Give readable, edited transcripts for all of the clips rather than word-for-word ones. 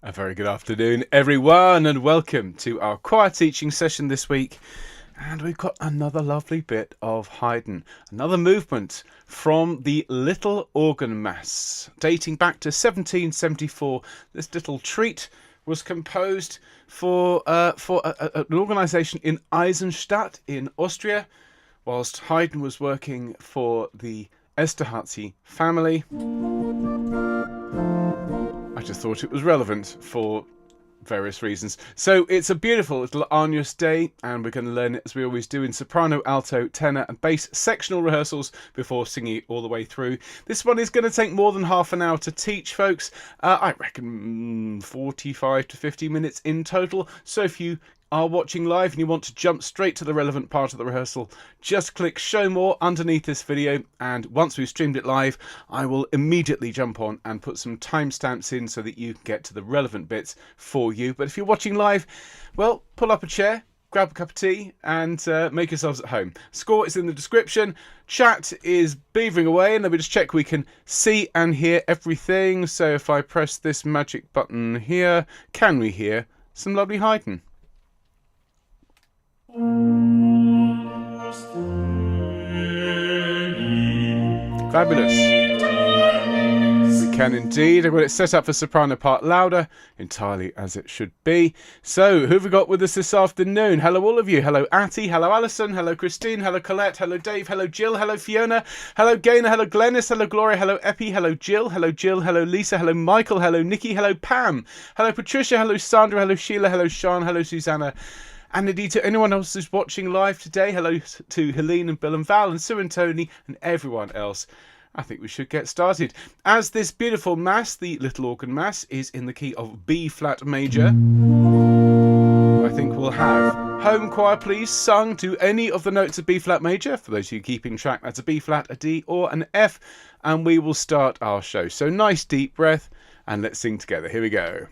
A very good afternoon, everyone, and welcome to our choir teaching session this week. And we've got another lovely bit of Haydn, another movement from the Little Organ Mass, dating back to 1774. This little treat was composed for an organisation in Eisenstadt in Austria, whilst Haydn was working for the Esterházy family. I just thought it was relevant for various reasons. So it's a beautiful little Agnus Dei, and we're going to learn it as we always do in soprano, alto, tenor and bass sectional rehearsals before singing it all the way through. This one is going to take more than half an hour to teach, folks. I reckon 45 to 50 minutes in total. So if you are watching live and you want to jump straight to the relevant part of the rehearsal, just click show more underneath this video, and once we've streamed it live I will immediately jump on and put some timestamps in so that you can get to the relevant bits for you. But if you're watching live, well, pull up a chair, grab a cup of tea and make yourselves at home. Score is in the description. Chat is beavering away, and let me just check we can see and hear everything. So if I press this magic button here, can we hear some lovely Haydn? Fabulous. We can indeed. I've got it set up for soprano part louder, entirely as it should be. So, who have we got with us this afternoon? Hello all of you. Hello Atty, hello Alison, hello Christine, hello Colette, hello Dave, hello Jill, hello Fiona, hello Gaynor, hello Glennis, hello Gloria, hello Epi, hello Jill, hello Lisa, hello Michael, hello Nikki, hello Pam, hello Patricia, hello Sandra, hello Sheila, hello Sean, hello Susanna. And indeed to anyone else who's watching live today, hello to Helene and Bill and Val and Sue and Tony and everyone else. I think we should get started. As this beautiful mass, the Little Organ Mass, is in the key of B flat major, I think we'll have home choir, please, sung to any of the notes of B flat major. For those of you keeping track, that's a B flat, a D or an F. And we will start our show. So nice deep breath and let's sing together. Here we go.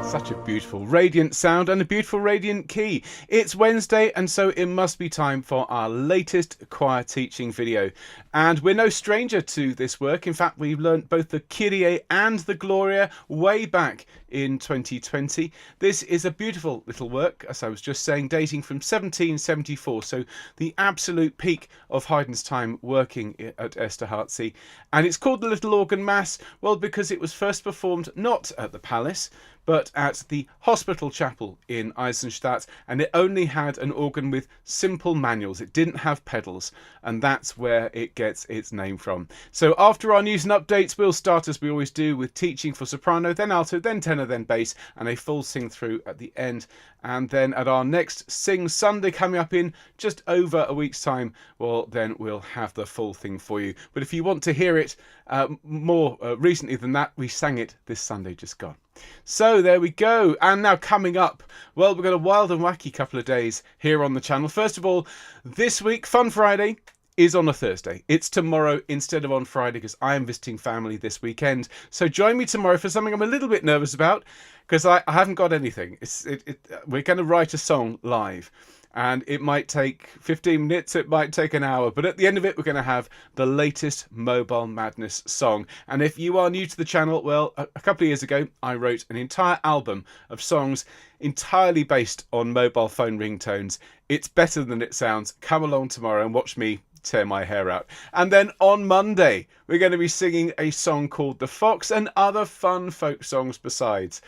Such a beautiful radiant sound and a beautiful radiant key. It's Wednesday, and so it must be time for our latest choir teaching video. And we're no stranger to this work. In fact, we've learnt both the Kyrie and the Gloria way back in 2020. This is a beautiful little work, as I was just saying, dating from 1774, so the absolute peak of Haydn's time working at Esterházy. And it's called the Little Organ Mass, well, because it was first performed not at the palace, but at the hospital chapel in Eisenstadt, and it only had an organ with simple manuals. It didn't have pedals, and that's where it gets its name from. So after our news and updates, we'll start as we always do with teaching for soprano, then alto, then tenor, then bass, and a full sing through at the end. And then at our next Sing Sunday coming up in just over a week's time, well, then we'll have the full thing for you. But if you want to hear it more recently than that, we sang it this Sunday just gone. So there we go. And now coming up, well, we've got a wild and wacky couple of days here on the channel. First of all, this week, Fun Friday is on a Thursday. It's tomorrow instead of on Friday because I am visiting family this weekend. So join me tomorrow for something I'm a little bit nervous about because I haven't got anything. We're going to write a song live. And it might take 15 minutes, it might take an hour, but at the end of it we're going to have the latest Mobile Madness song. And if you are new to the channel, well, a couple of years ago I wrote an entire album of songs entirely based on mobile phone ringtones. It's better than it sounds. Come along tomorrow and watch me tear my hair out. And then on Monday we're going to be singing a song called The Fox and other fun folk songs besides.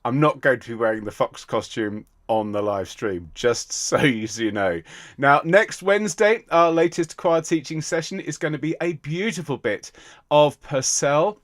I'm not going to be wearing the fox costume on the live stream, just so you know. Now, next Wednesday, our latest choir teaching session is going to be a beautiful bit of Purcell.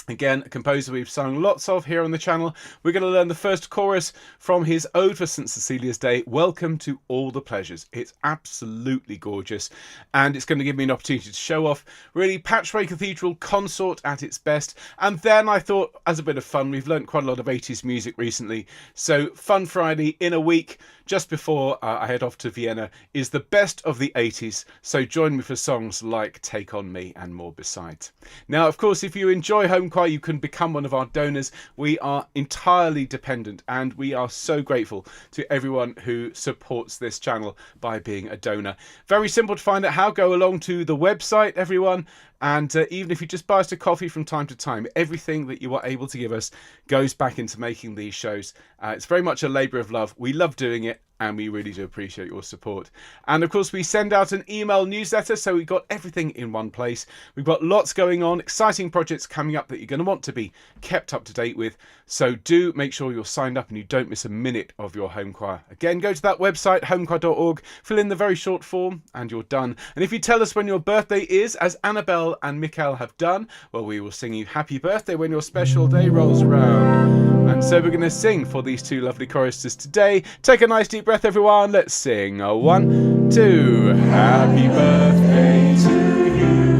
Again, a composer we've sung lots of here on the channel. We're going to learn the first chorus from his Ode for St Cecilia's Day, Welcome to All the Pleasures. It's absolutely gorgeous, and it's going to give me an opportunity to show off really Patchway Cathedral consort at its best. And then I thought, as a bit of fun, we've learnt quite a lot of 80s music recently, so Fun Friday in a week, just before I head off to Vienna, is the best of the 80s, so join me for songs like Take On Me and more besides. Now, of course, if you enjoy Homechoir Homechoir, you can become one of our donors. We are entirely dependent, and we are so grateful to everyone who supports this channel by being a donor. Very simple to find out how. Go along to the website, everyone, and even if you just buy us a coffee from time to time, everything that you are able to give us goes back into making these shows. It's very much a labour of love. We love doing it, and we really do appreciate your support. And of course, we send out an email newsletter, so we've got everything in one place. We've got lots going on, exciting projects coming up that you're going to want to be kept up to date with. So do make sure you're signed up and you don't miss a minute of your Homechoir. Again, go to that website, homechoir.org, fill in the very short form, and you're done. And if you tell us when your birthday is, as Annabelle and Mikhail have done, well, we will sing you happy birthday when your special day rolls around. And so we're going to sing for these two lovely choristers today. Take a nice deep breath, everyone. Let's sing. 1, 2. Happy birthday to you.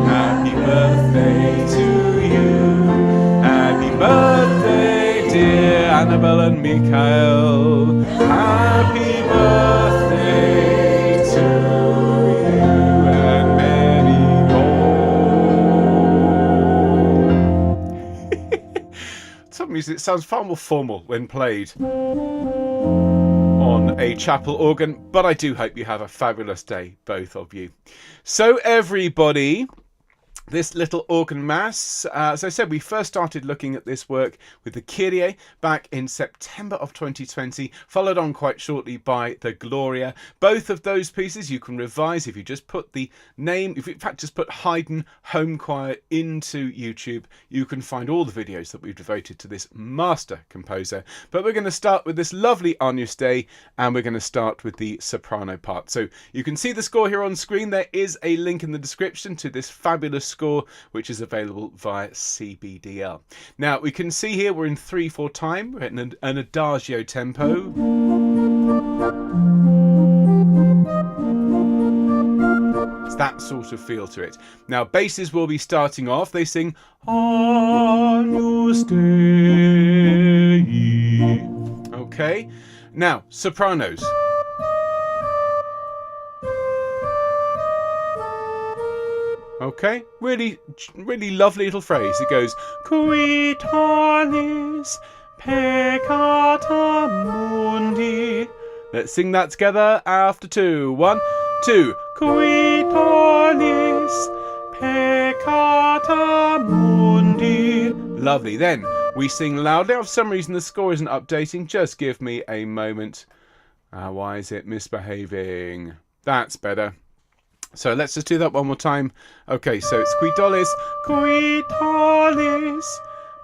Happy birthday to you. Happy birthday, dear Annabelle and Mikhail. Happy birthday to you and many more. Some music sounds far more formal when played on a chapel organ, but I do hope you have a fabulous day, both of you. So everybody, this little organ mass, as I said, we first started looking at this work with the Kyrie back in September of 2020, followed on quite shortly by the Gloria. Both of those pieces you can revise if you just put the name, if you in fact just put Haydn Homechoir into YouTube. You can find all the videos that we've devoted to this master composer. But we're going to start with this lovely Agnus Dei, and we're going to start with the soprano part. So you can see the score here on screen. There is a link in the description to this fabulous score, which is available via CBDL. Now we can see here we're in 3/4 time. We're in an adagio tempo. It's that sort of feel to it. Now basses will be starting off. They sing Agnus Dei. Okay. Now sopranos. Okay, really lovely little phrase. It goes, Qui talis peccata mundi. Let's sing that together after 2. 1, 2. Qui talis peccata mundi. Lovely. Then we sing loudly. For some reason the score isn't updating. Just give me a moment. Why is it misbehaving? That's better. So let's just do that one more time. Okay, so it's qui talis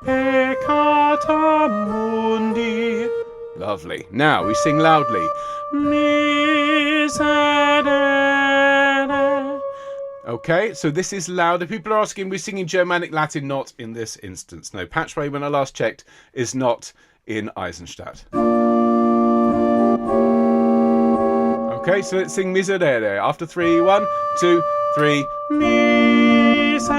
peccata mundi. Lovely. Now we sing loudly. Miserere. Okay, so this is louder. People are asking, we're singing Germanic Latin, not in this instance. No, Patchway, when I last checked, is not in Eisenstadt. Okay, so let's sing Miserere. After 3, 1, 2, 3. Miserere.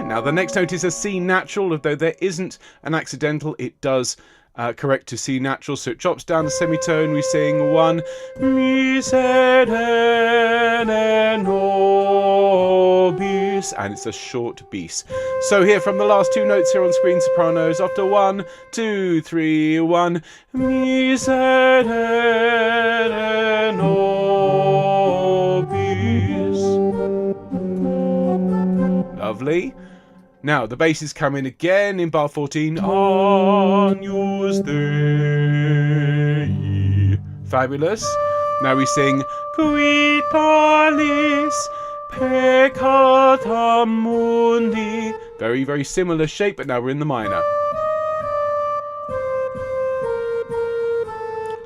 Now the next note is a C natural, although there isn't an accidental, it does correct to C natural, so it drops down a semitone. We sing 1, Miserere nobis, and it's a short bis. So here from the last 2 notes here on screen, sopranos, after 1, 2, 3, 1, Miserere nobis. Lovely. Now the bass is coming again in bar 14. Agnus Dei. Fabulous. Now we sing Qui talis peccata mundi. Very, very similar shape, but now we're in the minor.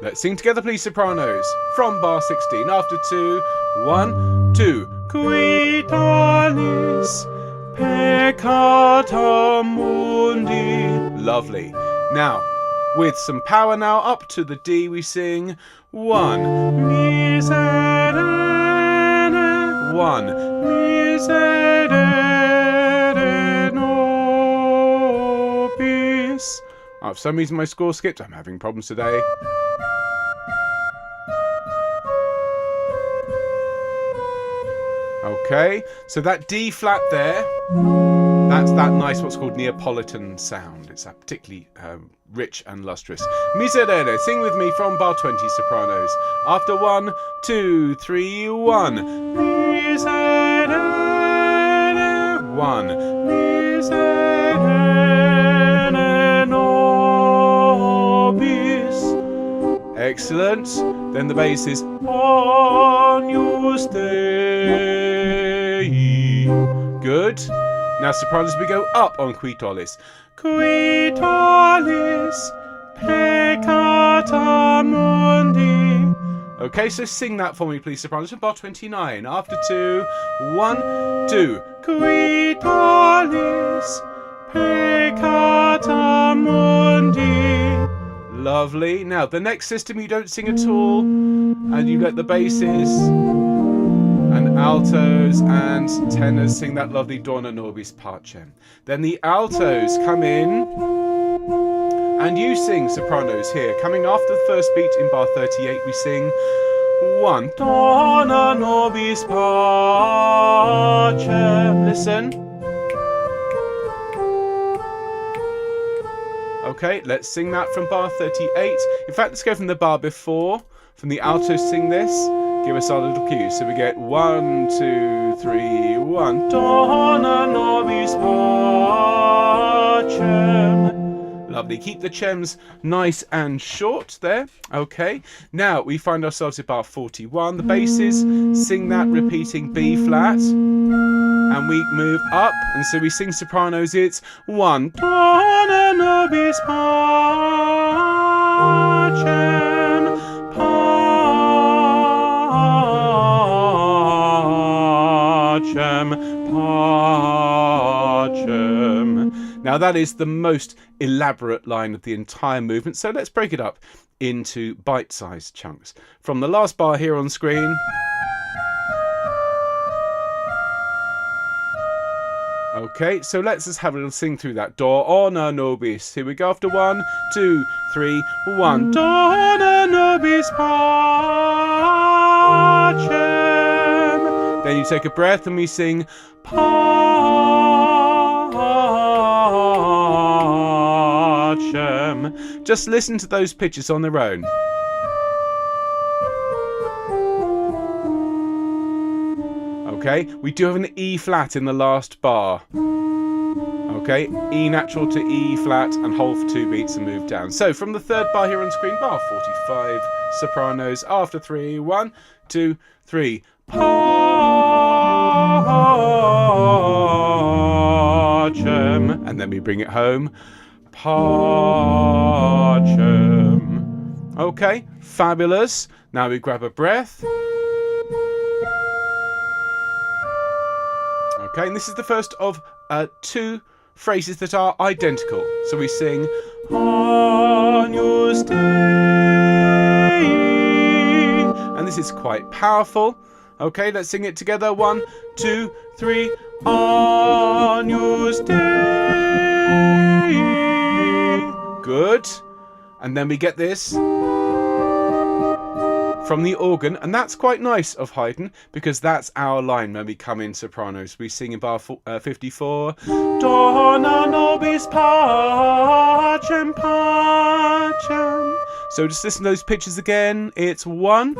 Let's sing together, please, sopranos. From bar 16. After 2, 1, 2. Qui talis peccata mundi. Lovely. Now, with some power now, up to the D, we sing 1, Miserere, 1, Miserere nobis. Oh, for some reason my score skipped. I'm having problems today. Okay, so that D flat there that's that nice what's called Neapolitan sound. It's particularly rich and lustrous. Miserere, sing with me from bar 20, sopranos. After 1, 2, 3, 1. Miserere, 1. Miserere nobis. Excellent. Then the bass is Agnus Dei. Good. Now sopranos, we go up on qui tollis. Qui tollis peccata mundi. Okay, so sing that for me, please, sopranos, from bar 29. After 2, 1, 2. Qui tollis peccata mundi. Lovely. Now, the next system you don't sing at all, and you let the basses and altos and tenors sing that lovely Dona Nobis Pacem. Then the altos come in, and you sing, sopranos, here. Coming after the first beat in bar 38, we sing 1. Dona Nobis Pacem. Listen. Okay, let's sing that from bar 38. In fact, let's go from the bar before. From the altos, sing this. Give us our little cue. So we get 1, 2, 3, 1. Dona nobis pacem. Lovely. Keep the chems nice and short there. Okay. Now we find ourselves at bar 41. The basses sing that repeating B flat. And we move up, and so we sing sopranos. It's 1. Dona nobis pacem, pacem, pacem. Now that is the most elaborate line of the entire movement, so let's break it up into bite-sized chunks. From the last bar here on screen. Okay, so let's just have a little sing through that. Dona nobis. Here we go after 1, 2, 3, 1. Dona nobis pacem. Then you take a breath and we sing pacem. Just listen to those pitches on their own. Okay, we do have an E flat in the last bar. Okay, E natural to E flat and hold for 2 beats and move down. So from the third bar here on screen, bar 45, sopranos, after 3, 1, 2, 3. Pacem. And then we bring it home. Pacem. Okay, fabulous. Now we grab a breath. Okay, and this is the first of 2 phrases that are identical. So we sing Agnus Dei, and this is quite powerful. Okay, let's sing it together. 1, 2, 3. Agnus Dei. Good. And then we get this from the organ, and that's quite nice of Haydn, because that's our line when we come in sopranos. We sing in bar 54. Dona nobis pacem, pacem. So just listen to those pitches again. It's 1.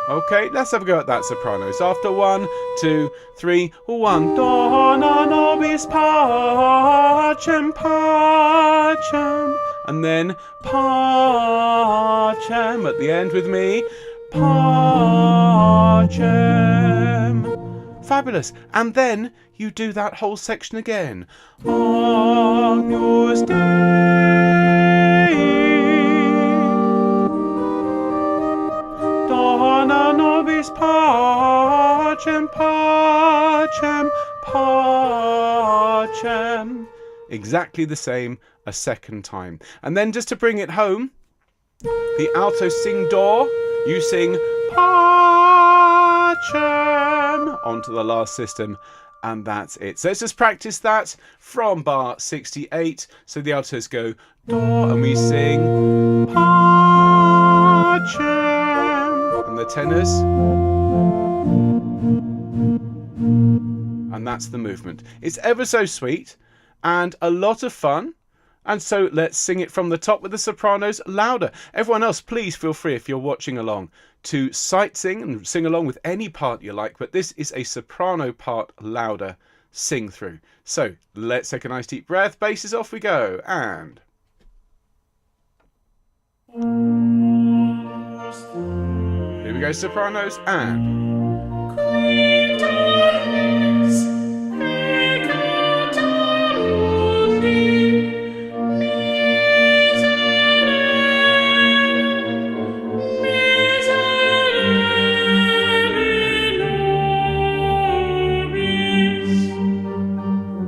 Okay, let's have a go at that sopranos. After 1, 2, 3, 1. Dona nobis pacem, pacem. And then pacem at the end with me. Pacem. Fabulous. And then you do that whole section again. Agnus Dei. Dona nobis pacem, pacem, pacem. Exactly the same a second time. And then just to bring it home, the altos sing do, you sing pacem onto the last system, and that's it. So let's just practice that from bar 68. So the altos go do and we sing pacem, and the tenors and that's the movement. It's ever so sweet and a lot of fun. And so let's sing it from the top with the sopranos louder. Everyone else, please feel free, if you're watching along, to sight sing and sing along with any part you like, but this is a soprano part louder sing through. So let's take a nice deep breath, basses off we go, and... Here we go, sopranos, and...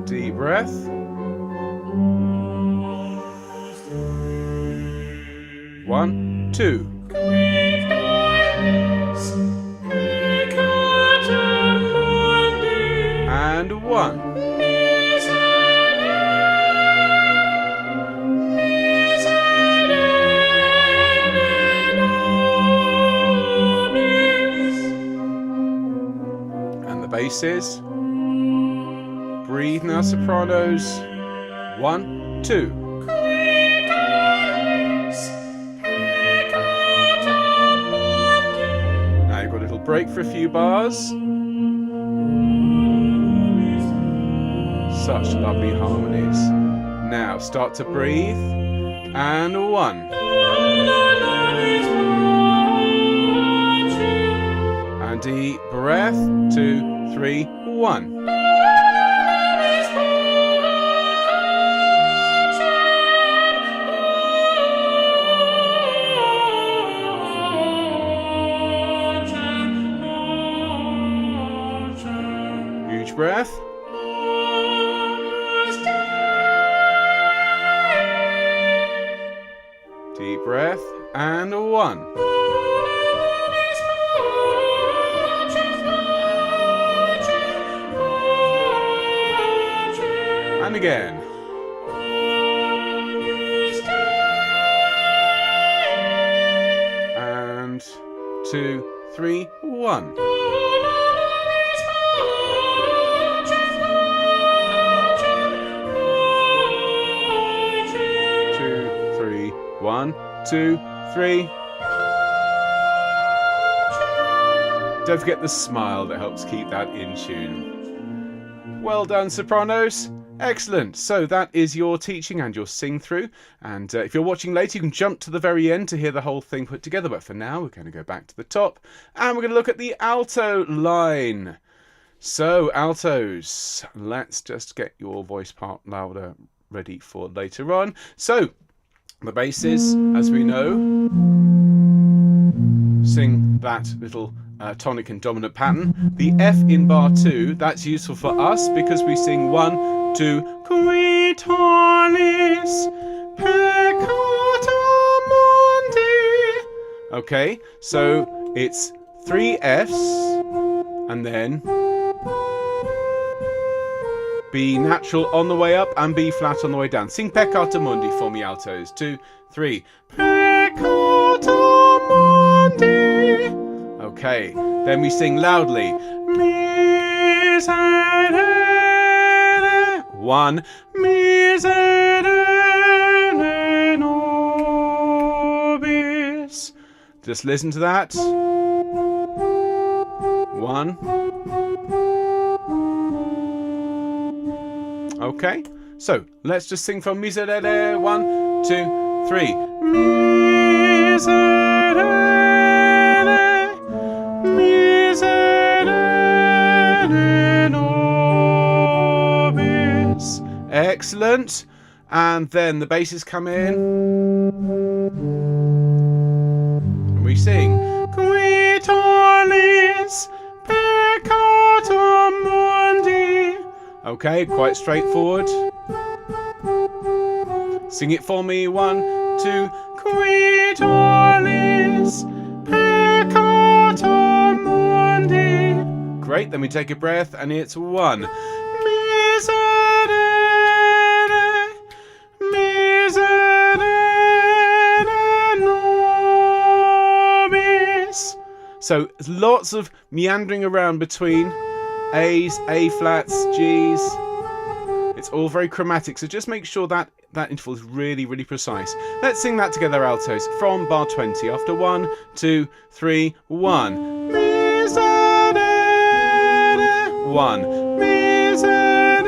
Deep breath. One, two. And one. And the basses. Breathe now, sopranos. One, two. Now you've got a little break for a few bars. Such lovely harmonies. Now start to breathe. And one. And deep breath. 2, 3, 1. Huge breath. Deep breath. And one. And again. And 2, 3, 1. 1, 2, 3. Don't forget the smile that helps keep that in tune. Well done, sopranos. Excellent. So that is your teaching and your sing through. And if you're watching later, you can jump to the very end to hear the whole thing put together. But for now, we're going to go back to the top and we're going to look at the alto line. So altos, let's just get your voice part louder, ready for later on. So the basses, as we know, sing that little tonic and dominant pattern. The F in bar 2, that's useful for us because we sing 1, 2, qui tonis peccata mundi. Okay, so it's 3 Fs and then B natural on the way up and B flat on the way down. Sing peccata mundi for me, altos. 2, 3. Peccata mundi. Okay, then we sing loudly. Miserere. 1. Miserere nobis. Just listen to that. 1. Okay, so let's just sing from Miserere. 1, 2, 3. Miserere, miserere nobis. Excellent. And then the basses come in. And we sing. Qui tolis peccata mundi. Okay, quite straightforward. Sing it for me. 1, 2. Qui tolis peccata mundi. Great, then we take a breath and it's 1. Miserere, miserere nobis. So lots of meandering around between A's, A flats, G's. It's all very chromatic, so just make sure that that interval is really, really precise. Let's sing that together, altos, from bar 20. After 1, 2, 3, 1. Miserere, 1. Miserere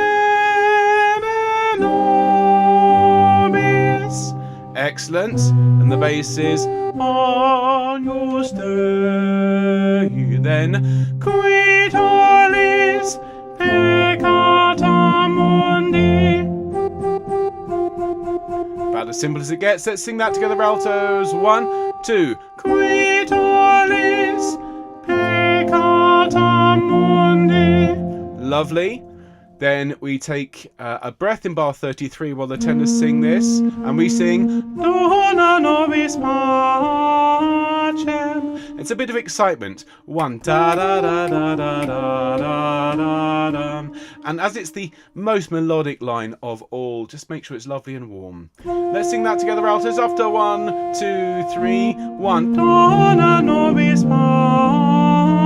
nobis. Excellent. And the bass is Agnus Dei. Then qui tollis peccata mundi. About as simple as it gets. Let's sing that together, altos. 1, 2. Qui tollis peccata mundi. Lovely. Then we take a breath in bar 33 while the tenors sing this, and we sing Dona nobis pacem. It's a bit of excitement. 1 da da da da da da da da. And as it's the most melodic line of all, just make sure it's lovely and warm. Let's sing that together, altos. After 1, 2, 3, 1. Dona nobis pacem.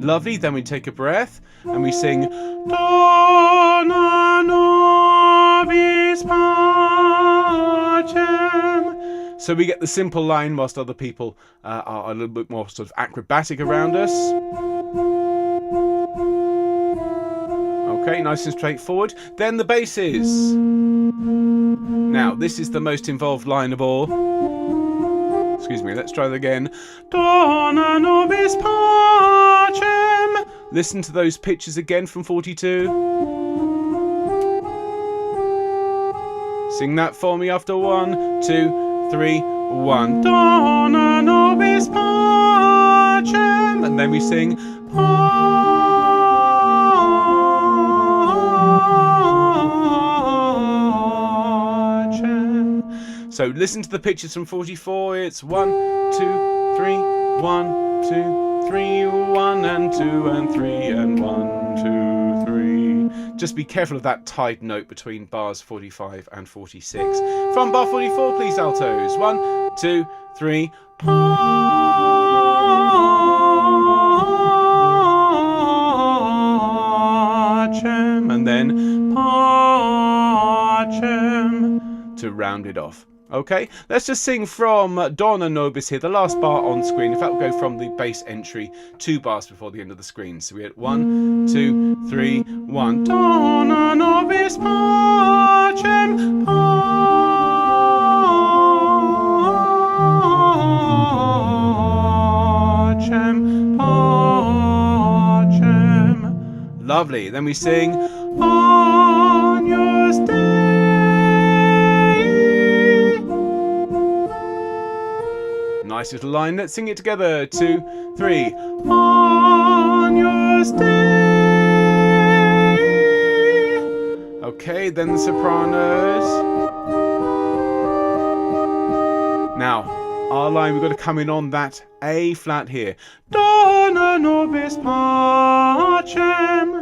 Lovely. Then we take a breath and we sing Dona nobis pacem. So we get the simple line whilst other people are a little bit more sort of acrobatic around us. Okay, nice and straightforward. Then the basses. Now, this is the most involved line of all. Excuse me, let's try that again. Dona nobis pacem. Listen to those pitches again from 42. Sing that for me after 1, 2, 3, 1. Dona nobis pacem. And then we sing pacem. So listen to the pitches from 44. It's 1, 2, 3, 1, 2, 3, 1 and 2 and 3 and 1, 2, 3. Just be careful of that tied note between bars 45 and 46. From bar 44, please, altos. 1, 2, 3. Pacem. And then pacem to round it off. Okay, let's just sing from Dona Nobis here, the last bar on screen. In fact, we'll go from the bass entry 2 bars before the end of the screen. So we're at 1, 2, 3, 1. Dona Nobis pacem, pacem, pacem. Lovely. Then we sing Agnus Dei. Nice little line. Let's sing it together. 2, 3. Agnus Dei. Okay, then the sopranos. Now, our line, we've got to come in on that A flat here. Dona nobis pacem.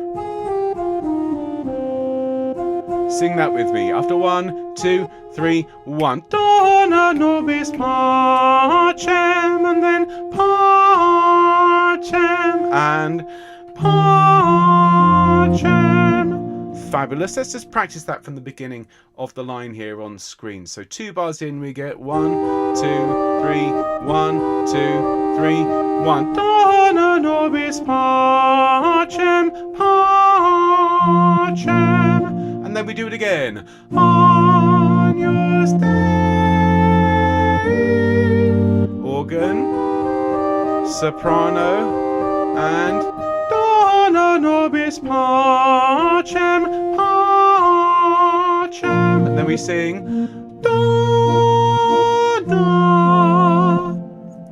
Sing that with me. After 1, 2, 3, 1. Dona nobis pacem. And then pacem. And pacem. Fabulous. Let's just practice that from the beginning of the line here on screen. So 2 bars in, we get 1, 2, 3, 1, 2, 3, 1. Dona nobis pacem, pacem. And then we do it again. Agnus Dei. Organ, soprano, and Dona nobis pacem, pacem. And then we sing do, do.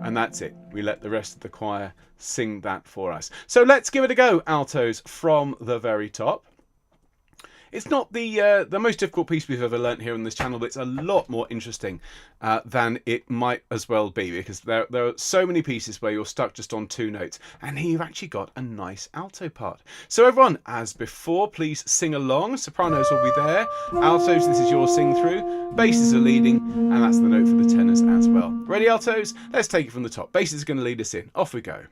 And that's it. We let the rest of the choir sing that for us. So let's give it a go, altos, from the very top. It's not the most difficult piece we've ever learnt here on this channel, but it's a lot more interesting than it might as well be, because there are so many pieces where you're stuck just on 2 notes, and here you've actually got a nice alto part. So everyone, as before, please sing along. Sopranos will be there. Altos, this is your sing through. Basses are leading, and that's the note for the tenors as well. Ready, altos? Let's take it from the top. Basses are going to lead us in. Off we go.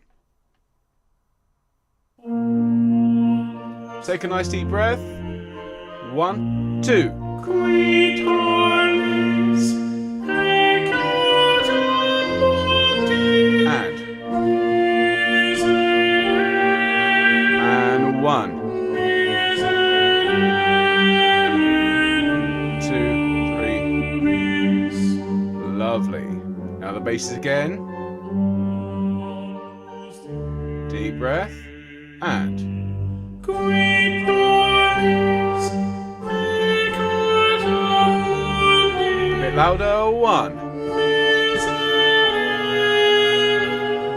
Take a nice deep breath. 1, 2. And 1, 2, 3. Lovely. Now the basses again. Deep breath. And a bit louder. 1,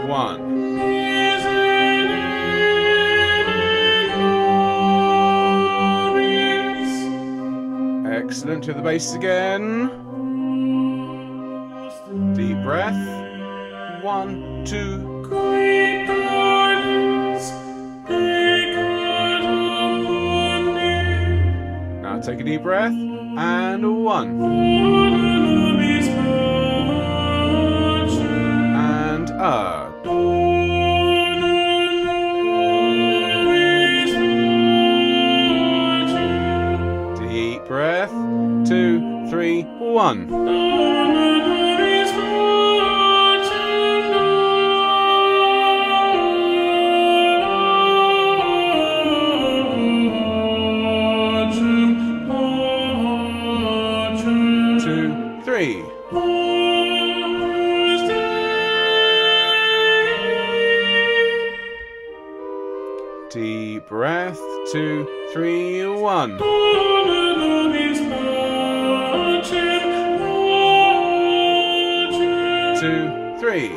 1. Excellent. To the bass again. Deep breath. 1, 2. Now take a deep breath. And 1. And deep breath. 2, 3, 1. Deep breath. 2, 3, 1. 2, 3.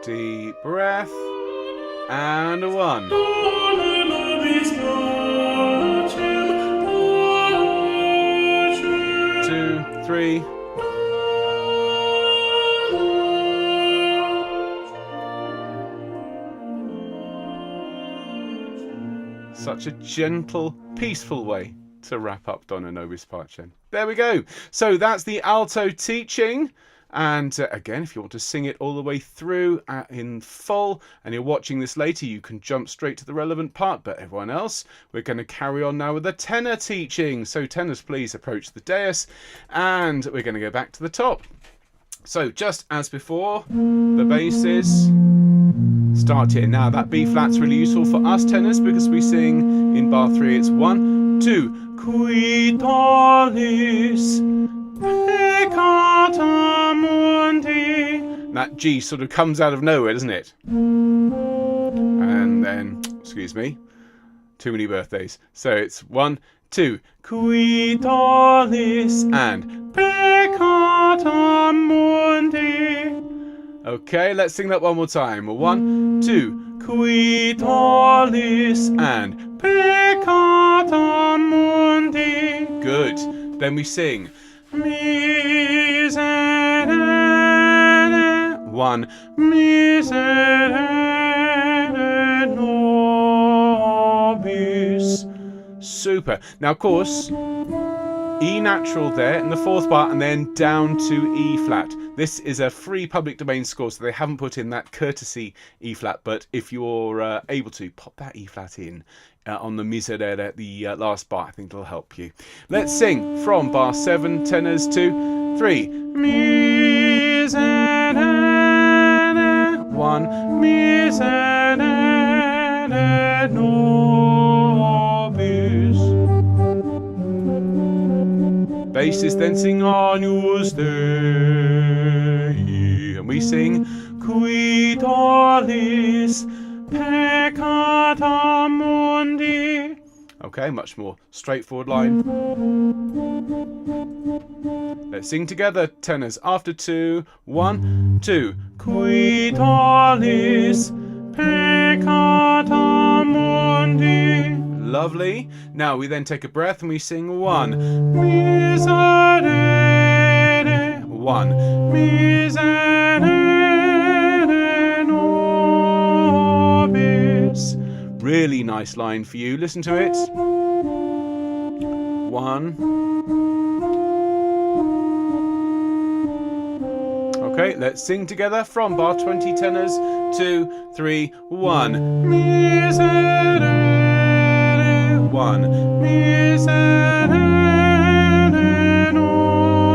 Deep breath. And 1. 2, 3. Such a gentle, peaceful way to wrap up Dona Nobis Pacem. There we go. So that's the alto teaching. And again, if you want to sing it all the way through in full and you're watching this later, you can jump straight to the relevant part. But everyone else, we're going to carry on now with the tenor teaching. So tenors, please approach the dais and we're going to go back to the top. So just as before, the basses start here. Now that B flat's really useful for us tenors because we sing in bar 3. It's 1, 2. Qui tollis peccata mundi. That G sort of comes out of nowhere, doesn't it? And then, excuse me, too many birthdays. So it's 1, 2. Qui tollis and peccata mundi. Okay, let's sing that one more time. 1, 2. Qui tollis and peccata mundi. Good. Then we sing miserere. 1. Miserere nobis. Super. Now, of course, E natural there in the 4th bar and then down to E flat. This is a free public domain score, so they haven't put in that courtesy E flat, but if you're able to, pop that E flat in on the miserere, the last bar. I think it'll help you. Let's sing from bar 7, tenors, 2, 3. Miserere. 1. Miserere nobis. Basses then sing Agnus Dei, and we sing Qui tollis peccata mundi. Okay, much more straightforward line. Let's sing together, tenors, after 2, 1, 2. Qui tollis peccata mundi. Lovely. Now we then take a breath and we sing 1. Miserere. 1. Miserere nobis. Really nice line for you. Listen to it. 1. Okay, Okay, let's sing together from bar 20 tenors. 2, 3, 1. Miserere, 1. Miserere nobis.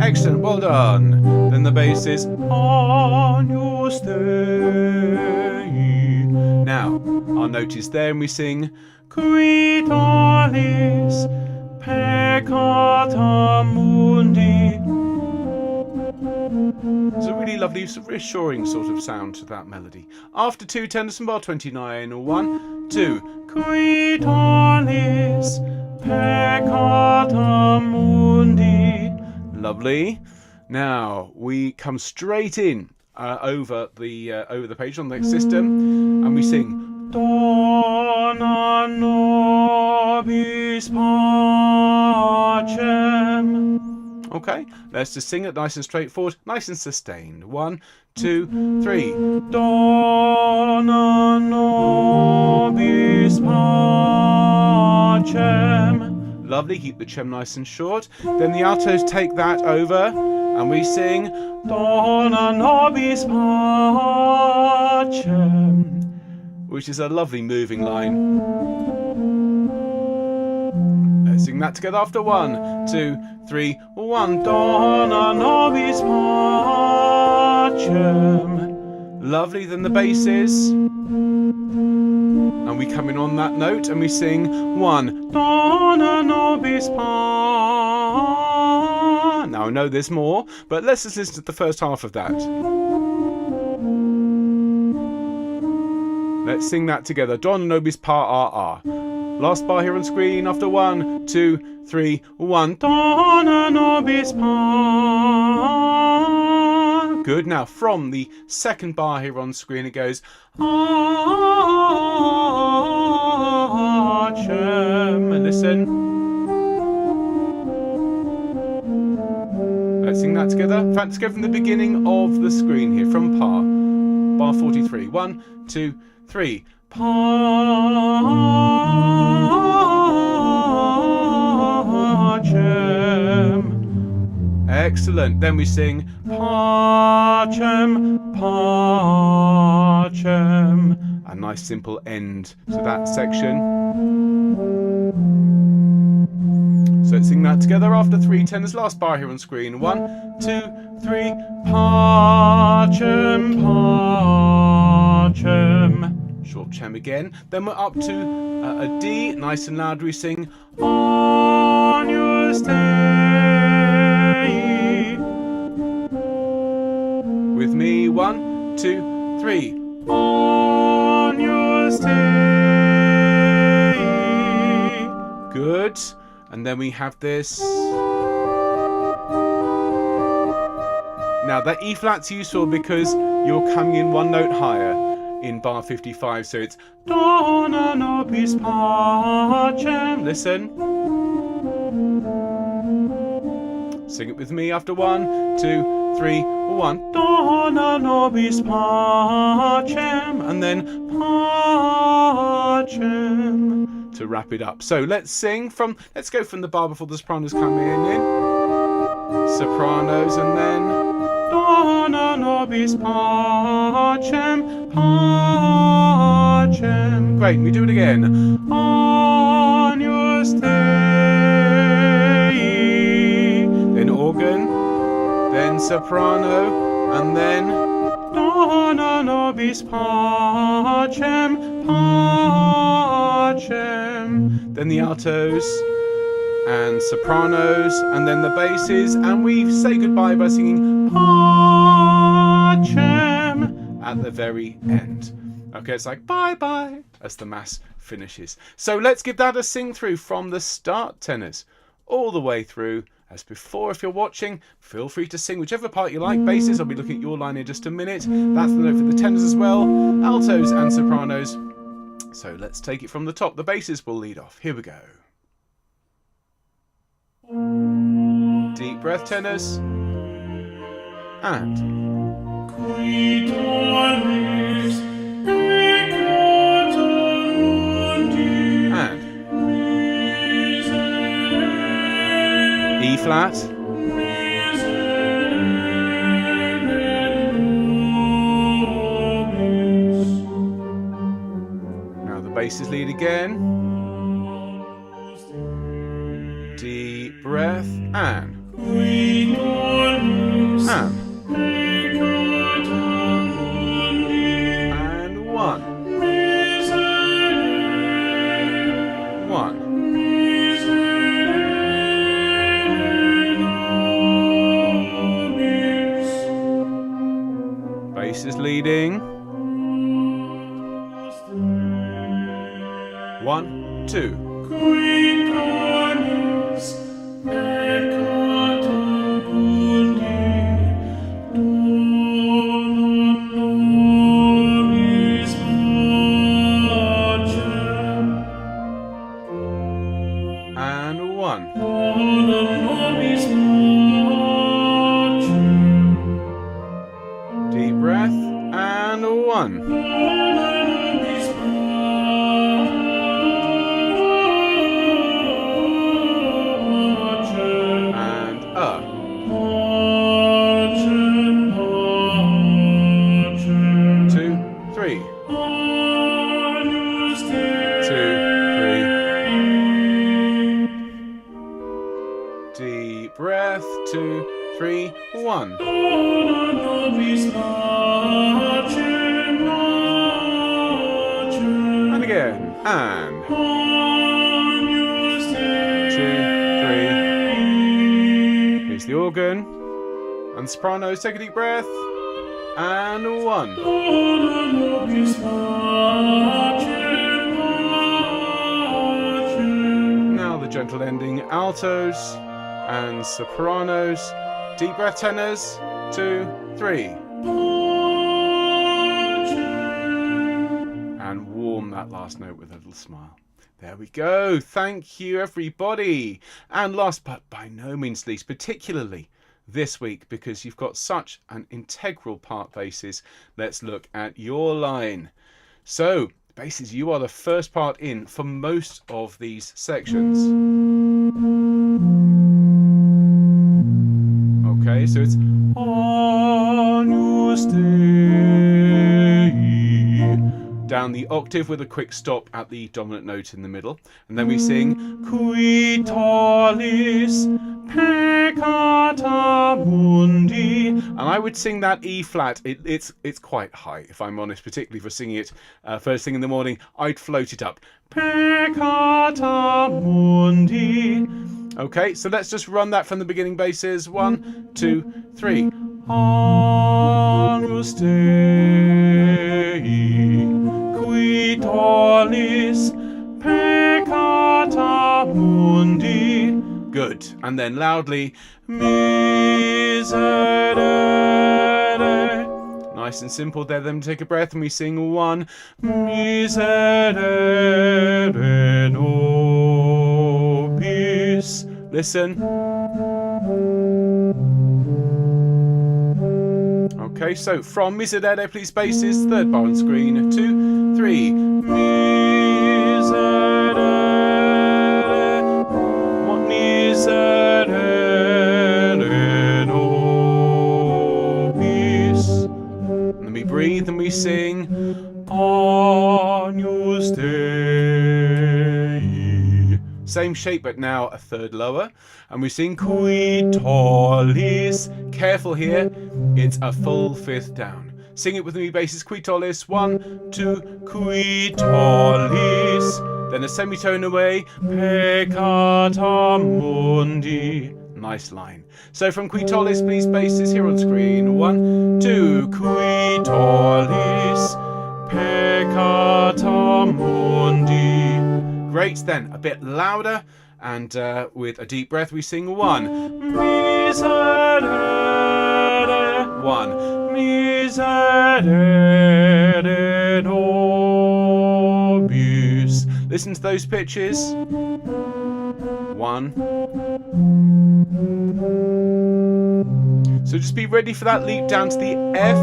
Excellent, well done. Then the bass is Agnus Dei. Now, our note is there and we sing Qui tollis peccata mundi. It's a really lovely, reassuring sort of sound to that melody. After 2 tenors from bar 29. 1, 2. Qui tollis peccata mundi. Lovely. Now we come straight in over the page on the system, and we sing Dona nobis pacem. Okay, let's just sing it nice and straightforward, nice and sustained. 1, 2, 3. Dona nobis pacem. Lovely, keep the chem nice and short. Then the altos take that over and we sing Dona nobis pacem, which is a lovely moving line. Let's sing that together after 1, 2, 3, 1. Dona nobis pacem. Lovely, then the basses. And we come in on that note and we sing 1. Dona nobis pacem. Now I know there's more, but let's just listen to the first half of that. Let's sing that together. Dona nobis pacem. Last bar here on screen after 1, 2, 3, 1. Dona nobis pacem. Good. Now from the second bar here on screen it goes Pacem. And listen. Let's sing that together. In fact, let's go from the beginning of the screen here, from bar 43. 1, 2, 3. Pacem. Excellent. Then we sing Pacem, Pacem. A nice simple end to that section. So let's sing that together after 3 tenors. Last bar here on screen. 1, 2, 3. Pacem, Pacem. Short chem again. Then we're up to a D. Nice and loud we sing Agnus Dei. With me. 1, 2, 3. Agnus Dei. Good. And then we have this. Now that E flat's useful because you're coming in 1 note higher in bar 55, so it's Dona nobis pacem. Listen. Sing it with me after 1, 2, 3, 1. Dona nobis pacem, and then pacem to wrap it up. So let's go from the bar before the sopranos come in. Sopranos, and then Dona nobis pacem, pacem. Great, we do it again. Agnus Dei. Then organ, then soprano, and then Dona nobis pacem, pacem. Then the altos and sopranos, and then the basses, and we say goodbye by singing Pacem at the very end. Okay, it's like bye bye as the mass finishes. So let's give that a sing through from the start, tenors, all the way through. As before, if you're watching, feel free to sing whichever part you like. Basses, I'll be looking at your line in just a minute. That's the note for the tenors as well, altos and sopranos. So let's take it from the top. The basses will lead off. Here we go. Deep breath, tenors. And E flat, Basses lead again. Deep breath and. And one. One. Bass is leading. 1, 2. And 1. Deep breath and 1. Deep breath, 2, 3, 1. And again, and 2, 3. Here's the organ. And sopranos, take a deep breath. And 1. Now the gentle ending, altos and sopranos. Deep breath, tenors, 2, 3. And warm that last note with a little smile. There we go. Thank you, everybody. And last but by no means least, particularly this week, because you've got such an integral part, basses, let's look at your line. So, basses, you are the first part in for most of these sections. Okay, so it's Agnus Dei, down the octave with a quick stop at the dominant note in the middle, and then we sing Qui tollis peccata mundi, and I would sing that E flat. It's quite high, if I'm honest, particularly for singing it first thing in the morning. I'd float it up. Peccata mundi. Okay, so let's just run that from the beginning, basses. 1, 2, 3. Agnus Dei, qui tollis peccata mundi. Good. And then loudly, miserere. Nice and simple there. Then take a breath and we sing 1. Miserere nobis. Listen. Okay, so from miserere, please, basses. Third bar on screen. 2, 3. Miserere. What miserere nobis. And then we breathe and we sing Agnus Dei. Same shape, but now a third lower. And we sing Qui tollis. Careful here, it's a full fifth down. Sing it with me, basses. Qui tollis. 1, 2, qui tollis. Then a semitone away. Peccata mundi. Nice line. So from Qui tollis, please, basses, here on screen. 1, 2, qui tollis. Peccata mundi. Great, then a bit louder, and with a deep breath we sing 1. Miserere. 1. Miserere nobis. Listen to those pitches. 1. So just be ready for that leap down to the F,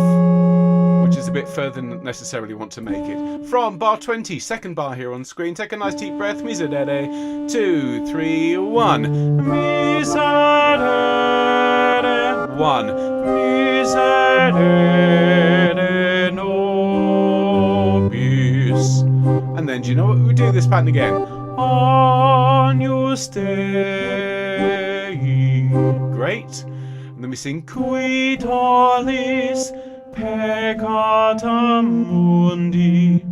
which is a bit further than necessarily want to make it. From bar 20, second bar here on screen, take a nice deep breath. Miserere. 2, 3, 1. Miserere. 1. Miserere nobis. And and then do you know what? We do this pattern again. Agnus Dei. Great. And then we sing qui tollis peccata mundi.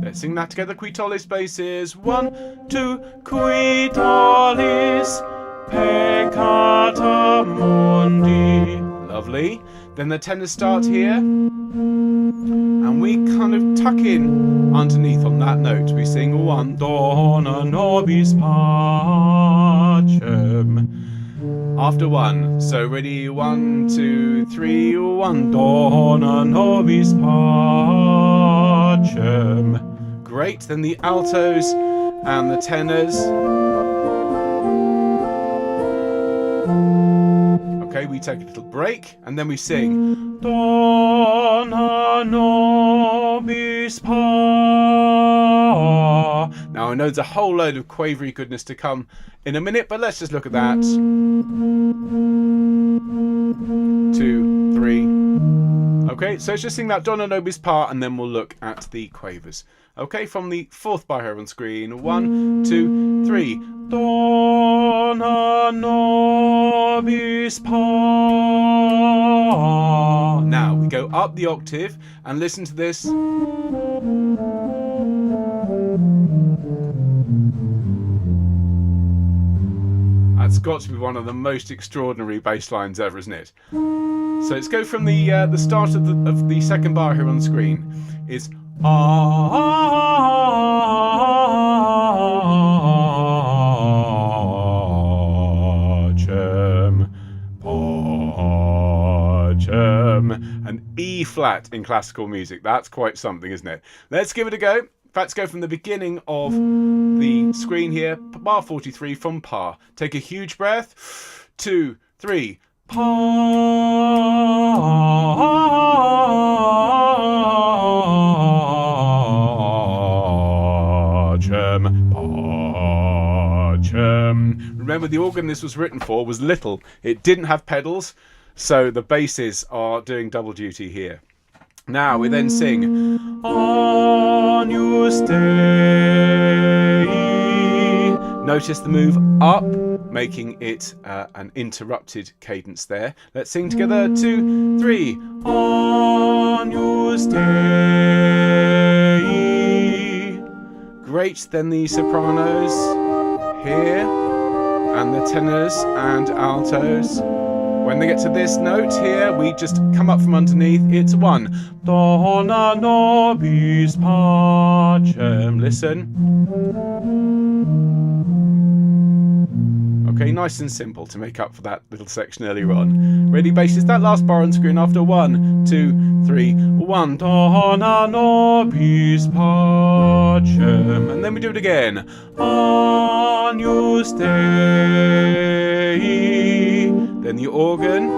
Let's sing that together. Qui tollis basses. 1, 2. Qui tollis peccata mundi. Lovely. Then the tenors start here, and we kind of tuck in underneath on that note. We sing 1 dona nobis pacem. After 1, so ready, 1, 2, 3, 1 dona nobis pacem. Great. Then the altos and the tenors. Okay, we take a little break and then we sing Dona nobis pa. Now I know there's a whole load of quavery goodness to come in a minute, but let's just look at that. 2, 3. Okay, so let's just sing that Dona nobis pa and then we'll look at the quavers. Okay, from the 4th bar here on screen. 1, 2, 3. Dona nobis pa. Now we go up the octave and listen to this. That's got to be one of the most extraordinary bass lines ever, isn't it? So let's go from the start of the 2nd bar here on the screen. It's an E flat in classical music. That's quite something, isn't it? Let's give it a go. Let's go from the beginning of the screen here, bar 43 from Pa. Take a huge breath. 2, 3. Remember, the organ this was written for was little. It didn't have pedals, so the basses are doing double duty here. Now we then sing Agnus Dei. Notice the move up, making it an interrupted cadence there. Let's sing together. 2, 3. Agnus Dei. Great. Then the sopranos here, and the tenors and altos. When they get to this note here, we just come up from underneath. It's 1. Dona nobis pacem. Listen. Okay, nice and simple to make up for that little section earlier on. Ready, basses? That last bar on screen after 1, 2, 3. 1. Dona nobis pacem. And then we do it again. Agnus Dei. Then the organ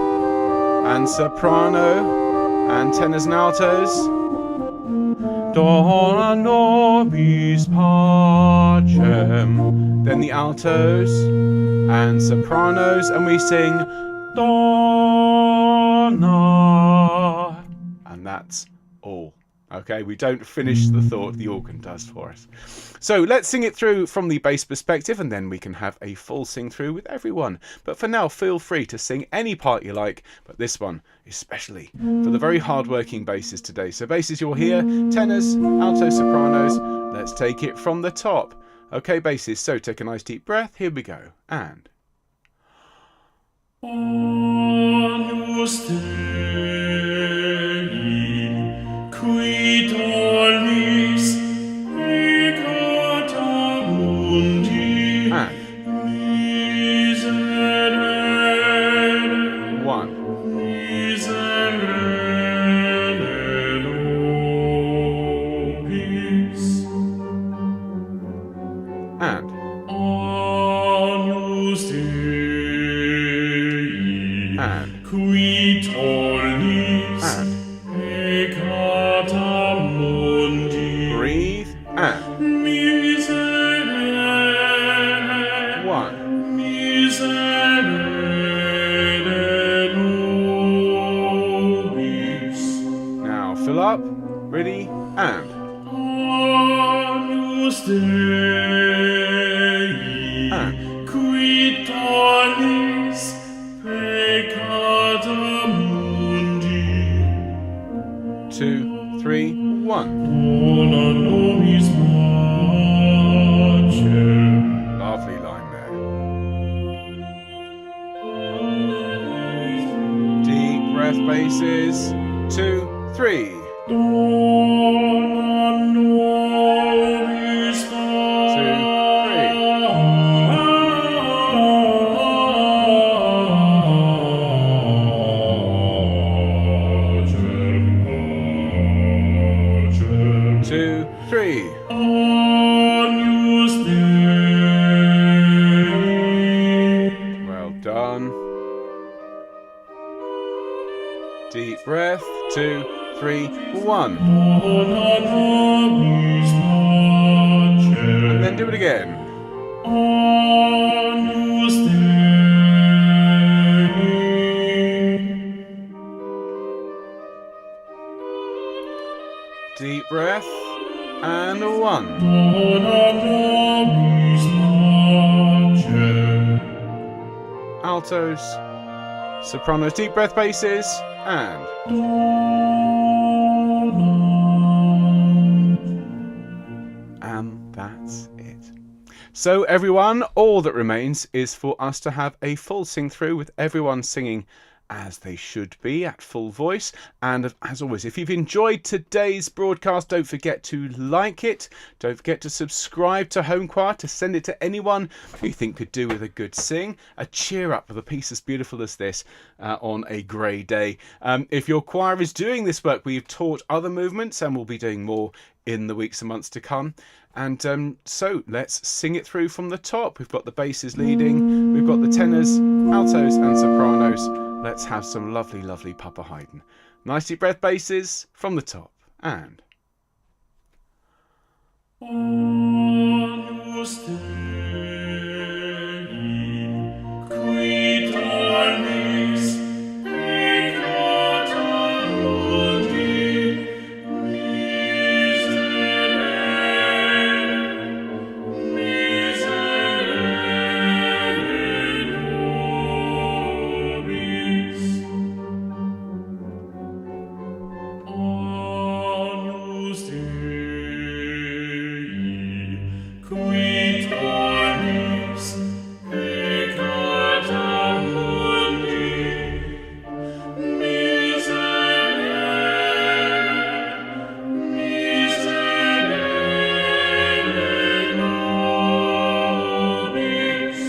and soprano and tenors and altos. Dona nobis pacem. Then the altos and sopranos, and we sing Dona. And that's all. Okay, we don't finish the thought, the organ does for us. So let's sing it through from the bass perspective, and then we can have a full sing through with everyone. But for now, feel free to sing any part you like, but this one especially for the very hard-working basses today. So basses, you're here, tenors, altos, sopranos. Let's take it from the top. Okay, basses, so take a nice deep breath. Here we go. And Agnus Dei, qui tollis peccata mundi, miserere, 1, miserere nobis, and Agnus Dei, and qui tollis peccata mundi. Breathe and miserere, 1, miserere nobis. Now fill up Ready? And. Agnus Dei, qui tollis peccata mundi. 2, 3, 1. Dona nobis pacem. Lovely line there. Deep breath basses. 2, 3. Dona nobis pacem. 2, 3. Agnus Dei. Well done. Deep breath. 2, 3, 1. And then do it again. Agnus Dei. Deep breath. And 1. Altos. Sopranos. Deep breath basses. And. And that's it. So everyone, all that remains is for us to have a full sing through with everyone singing as they should be at full voice. And as always, if you've enjoyed today's broadcast, don't forget to like it. Don't forget to subscribe to Homechoir, to send it to anyone who you think could do with a good sing, a cheer up with a piece as beautiful as this on a grey day. If your choir is doing this work, we've taught other movements and we'll be doing more in the weeks and months to come. And so let's sing it through from the top. We've got the basses leading, we've got the tenors, altos and sopranos. Let's have some lovely, lovely Papa Haydn. Nice deep breath basses from the top. And. Agnus Dei, qui tollis peccata mundi, miserere nobis. Agnus Dei, qui tollis peccata mundi, miserere nobis.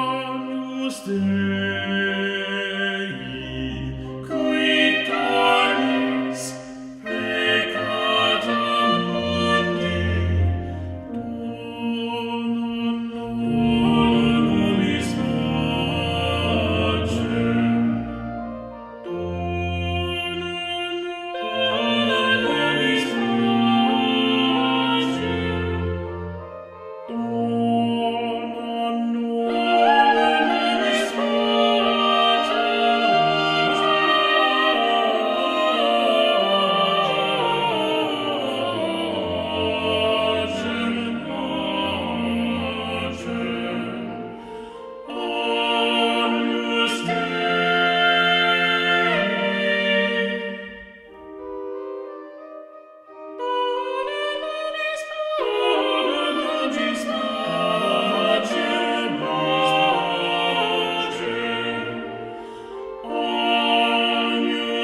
Agnus Dei, qui tollis peccata mundi, dona nobis pacem. Dona nobis pacem. Dona nobis Agnus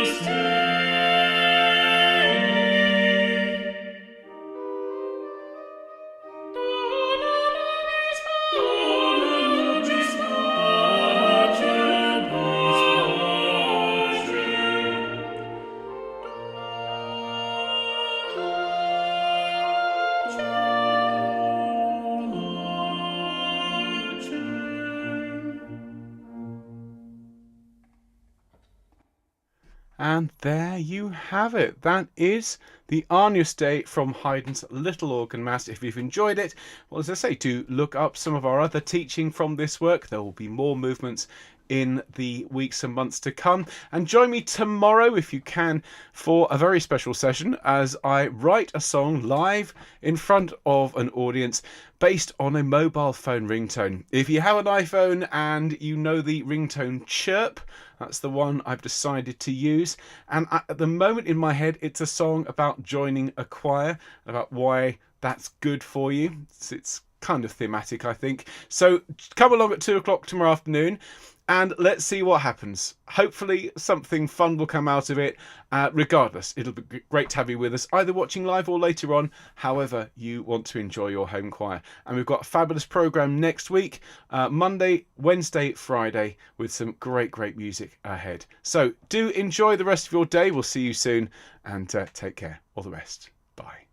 And there you have it. That is the Agnus Dei from Haydn's Little Organ Mass. If you've enjoyed it, well, as I say, do look up some of our other teaching from this work. There will be more movements in the weeks and months to come. And join me tomorrow, if you can, for a very special session as I write a song live in front of an audience based on a mobile phone ringtone. If you have an iPhone and you know the ringtone Chirp, that's the one I've decided to use. And at the moment in my head, it's a song about joining a choir, about why that's good for you. It's kind of thematic, I think. So come along at 2 o'clock tomorrow afternoon and let's see what happens. Hopefully something fun will come out of it. Regardless, it'll be great to have you with us, either watching live or later on, however you want to enjoy your home choir. And we've got a fabulous programme next week, Monday, Wednesday, Friday, with some great music ahead. So do enjoy the rest of your day. We'll see you soon and take care. All the best. Bye.